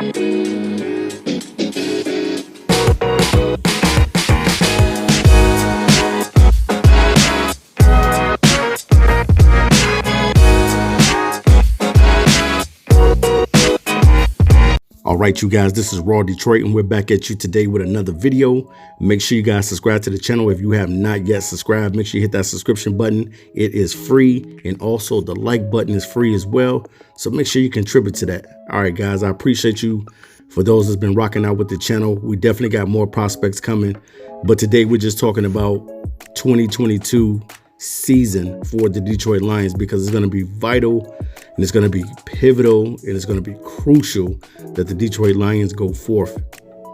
All right, you guys, this is Raw Detroit, and we're back at you today with another video. Make sure you guys subscribe to the channel. If you have not yet subscribed, make sure you hit that subscription button. It is free, and also the like button is free as well. So make sure you contribute to that. All right, guys, I appreciate you. For those that's been rocking out with the channel, we definitely got more prospects coming. But today we're just talking about 2022 season for the Detroit Lions, because it's going to be vital and it's going to be pivotal and it's going to be crucial that the Detroit Lions go forth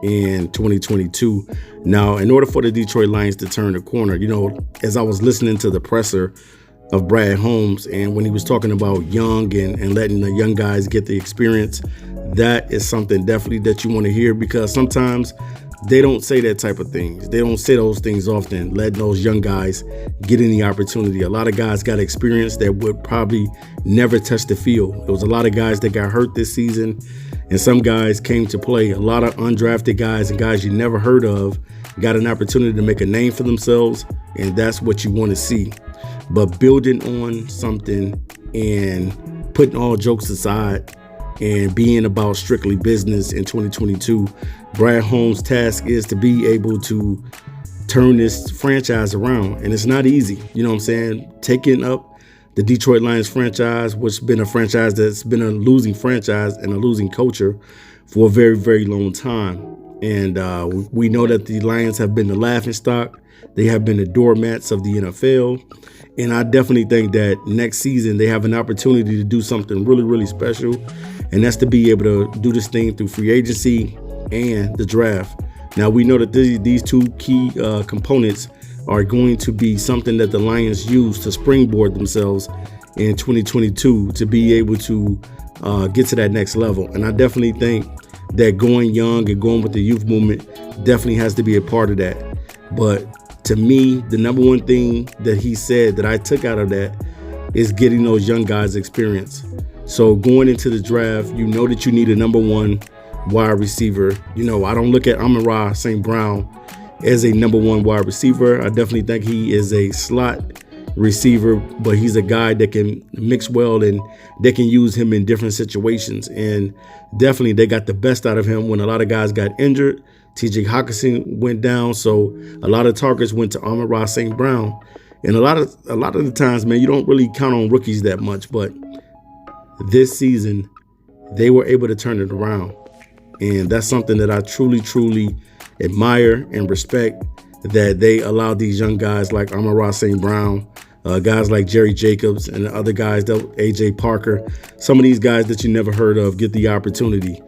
in 2022. Now, in order for the Detroit Lions to turn the corner, you know, as I was listening to the presser of Brad Holmes, and when he was talking about young and letting the young guys get the experience, that is something definitely that you want to hear, because sometimes they don't say that type of things. They don't say those things often, letting those young guys get in the opportunity. A lot of guys got experience that would probably never touch the field. There was a lot of guys that got hurt this season, and some guys came to play. A lot of undrafted guys and guys you never heard of got an opportunity to make a name for themselves, and that's what you want to see. But building on something and putting all jokes aside and being about strictly business in 2022, Brad Holmes' task is to be able to turn this franchise around. And it's not easy. You know what I'm saying? Taking up the Detroit Lions franchise, which has been a franchise that's been a losing franchise and a losing culture for a very, very long time. And we know that the Lions have been the laughingstock. They have been the doormats of the NFL. And I definitely think that next season they have an opportunity to do something really, really special. And that's to be able to do this thing through free agency and the draft. Now, we know that these two key components are going to be something that the Lions use to springboard themselves in 2022 to be able to get to that next level. And I definitely think that going young and going with the youth movement definitely has to be a part of that. But to me, the number one thing that he said that I took out of that is getting those young guys experience. So going into the draft, you know that you need a number one wide receiver. You know, I don't look at Amon-Ra St. Brown as a number one wide receiver. I definitely think he is a slot receiver, but he's a guy that can mix well and they can use him in different situations. And definitely they got the best out of him when a lot of guys got injured. T.J. Hockenson went down, so a lot of targets went to Amon-Ra St. Brown. And a lot of the times, man, you don't really count on rookies that much, but this season they were able to turn it around. And that's something that I truly, truly admire and respect, that they allowed these young guys like Amon-Ra St. Brown, guys like Jerry Jacobs and the other guys, A.J. Parker, some of these guys that you never heard of, get the opportunity.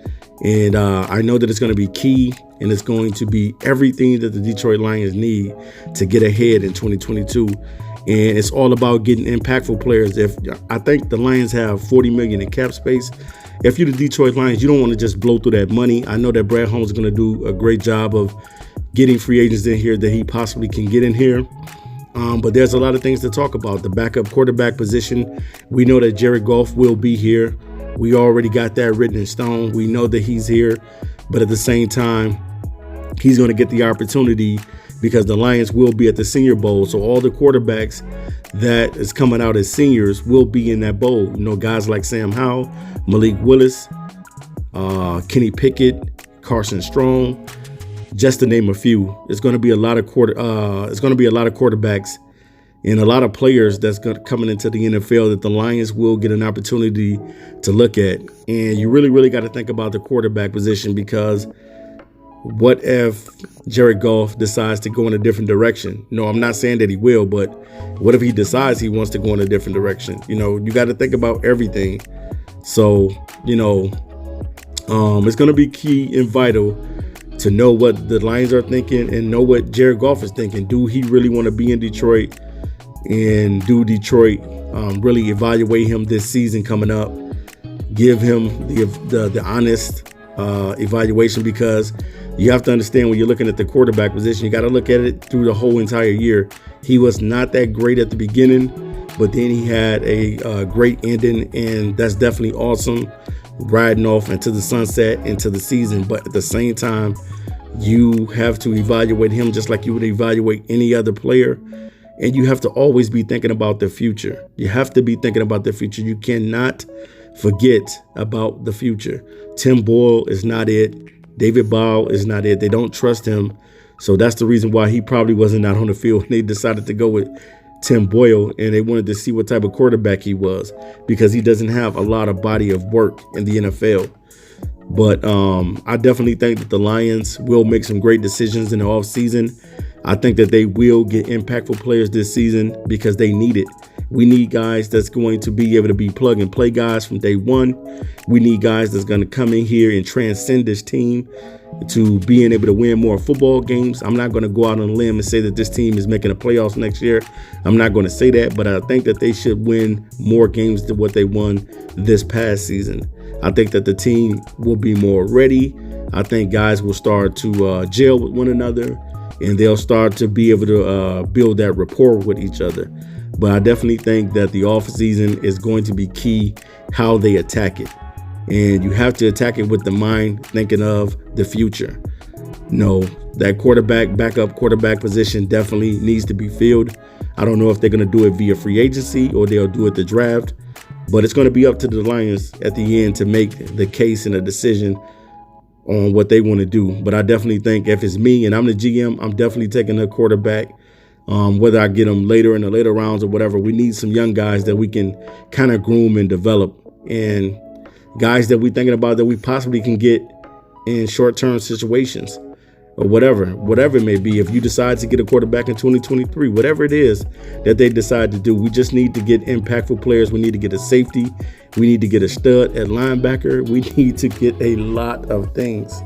And I know that it's going to be key, and it's going to be everything that the Detroit Lions need to get ahead in 2022. And it's all about getting impactful players. If I think the Lions have $40 million in cap space. If you're the Detroit Lions, you don't want to just blow through that money. I know that Brad Holmes is going to do a great job of getting free agents in here that he possibly can get in here. But there's a lot of things to talk about. The backup quarterback position, we know that Jared Goff will be here. We already got that written in stone. We know that he's here. But at the same time, he's going to get the opportunity because the Lions will be at the Senior Bowl. So all the quarterbacks that is coming out as seniors will be in that bowl. You know, guys like Sam Howell, Malik Willis, Kenny Pickett, Carson Strong, just to name a few. It's going to be a lot of quarterbacks and a lot of players that's coming into the NFL that the Lions will get an opportunity to look at. And you really, really got to think about the quarterback position, because what if Jared Goff decides to go in a different direction? No, I'm not saying that he will, but what if he decides he wants to go in a different direction? You know, you got to think about everything. So, you know, it's going to be key and vital to know what the Lions are thinking and know what Jared Goff is thinking. Do he really want to be in Detroit? And do Detroit really evaluate him this season coming up? Give him the honest evaluation, because you have to understand, when you're looking at the quarterback position, you got to look at it through the whole entire year. He was not that great at the beginning, but then he had a great ending, and that's definitely awesome, riding off into the sunset, into the season. But at the same time, you have to evaluate him just like you would evaluate any other player. And you have to always be thinking about the future. You have to be thinking about the future. You cannot forget about the future. Tim Boyle is not it. David Ball is not it. They don't trust him. So that's the reason why he probably wasn't out on the field. They decided to go with Tim Boyle, and they wanted to see what type of quarterback he was, because he doesn't have a lot of body of work in the NFL. But I definitely think that the Lions will make some great decisions in the offseason. I think that they will get impactful players this season because they need it. We need guys that's going to be able to be plug and play guys from day one. We need guys that's going to come in here and transcend this team to being able to win more football games. I'm not going to go out on a limb and say that this team is making the playoffs next year. I'm not going to say that, but I think that they should win more games than what they won this past season. I think that the team will be more ready. I think guys will start to gel with one another, and they'll start to be able to build that rapport with each other. But I definitely think that the offseason is going to be key, how they attack it. And you have to attack it with the mind thinking of the future. No, that backup quarterback position definitely needs to be filled. I don't know if they're going to do it via free agency or they'll do it the draft, but it's going to be up to the Lions at the end to make the case and a decision on what they want to do. But I definitely think if it's me and I'm the GM, I'm definitely taking a quarterback. Whether I get them later in the later rounds or whatever, we need some young guys that we can kind of groom and develop, and guys that we're thinking about that we possibly can get in short-term situations or whatever it may be. If you decide to get a quarterback in 2023, whatever it is that they decide to do, we just need to get impactful players. We need to get a safety. We need to get a stud at linebacker. We need to get a lot of things.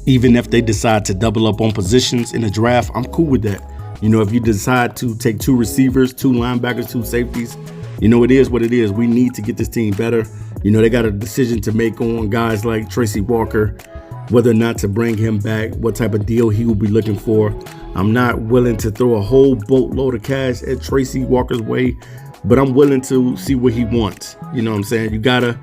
Even if they decide to double up on positions in the draft, I'm cool with that. You know, if you decide to take 2 receivers, 2 linebackers, 2 safeties, you know, it is what it is. We need to get this team better. You know, they got a decision to make on guys like Tracy Walker, whether or not to bring him back, what type of deal he will be looking for. I'm not willing to throw a whole boatload of cash at Tracy Walker's way, but I'm willing to see what he wants. You know what I'm saying? You got to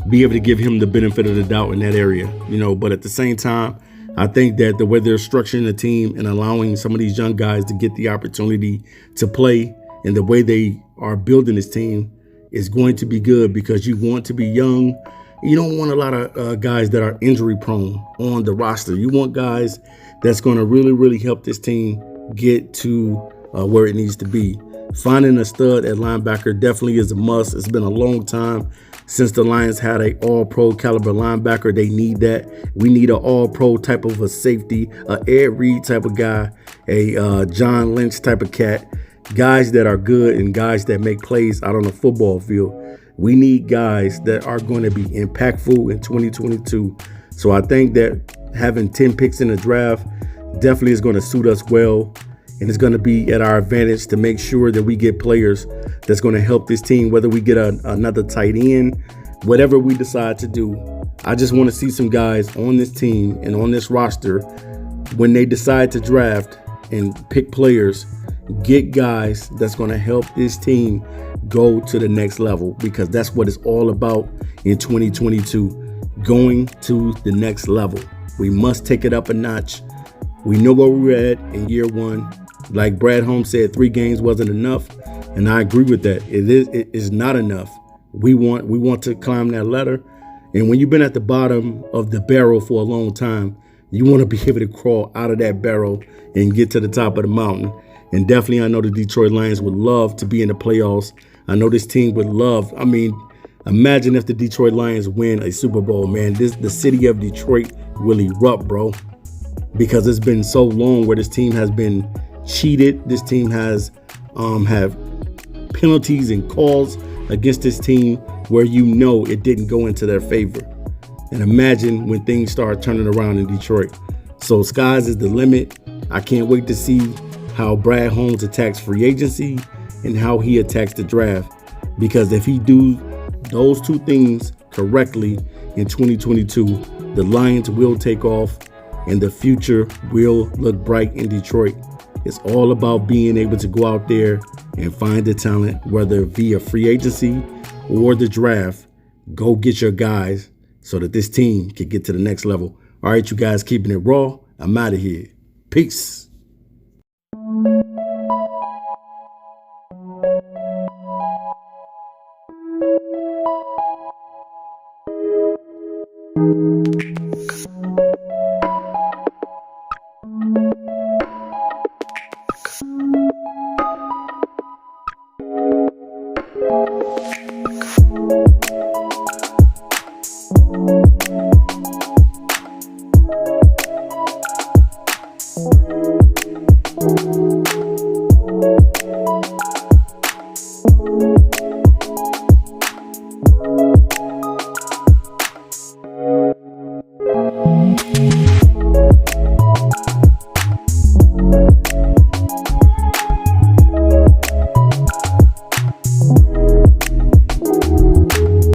be able to give him the benefit of the doubt in that area, you know, but at the same time, I think that the way they're structuring the team and allowing some of these young guys to get the opportunity to play and the way they are building this team is going to be good, because you want to be young. You don't want a lot of guys that are injury prone on the roster. You want guys that's going to really, really help this team get to where it needs to be. Finding a stud at linebacker definitely is a must. It's been a long time since the Lions had a all-pro caliber linebacker. They need that. We need an all-pro type of a safety, a Ed Reed type of guy, a John Lynch type of cat, guys that are good and guys that make plays out on the football field. We need guys that are going to be impactful in 2022. So I think that having 10 picks in the draft definitely is going to suit us well. And it's going to be at our advantage to make sure that we get players that's going to help this team, whether we get another tight end, whatever we decide to do. I just want to see some guys on this team and on this roster, when they decide to draft and pick players, get guys that's going to help this team go to the next level, because that's what it's all about in 2022, going to the next level. We must take it up a notch. We know where we're at in year one. Like Brad Holmes said, 3 games wasn't enough, and I agree with that. It is not enough. We want to climb that ladder, and when you've been at the bottom of the barrel for a long time, you want to be able to crawl out of that barrel and get to the top of the mountain. And definitely, I know the Detroit Lions would love to be in the playoffs. I know this team would love. I mean, imagine if the Detroit Lions win a Super Bowl, man. The city of Detroit will erupt, bro, because it's been so long where this team has been cheated. This team has have penalties and calls against this team where you know it didn't go into their favor. And imagine when things start turning around in Detroit. So skies is the limit. I can't wait to see how Brad Holmes attacks free agency and how he attacks the draft, because if he do those 2 things correctly in 2022, the Lions will take off and the future will look bright in Detroit. It's all about being able to go out there and find the talent, whether via free agency or the draft. Go get your guys so that this team can get to the next level. All right, you guys, keeping it raw. I'm out of here. Peace.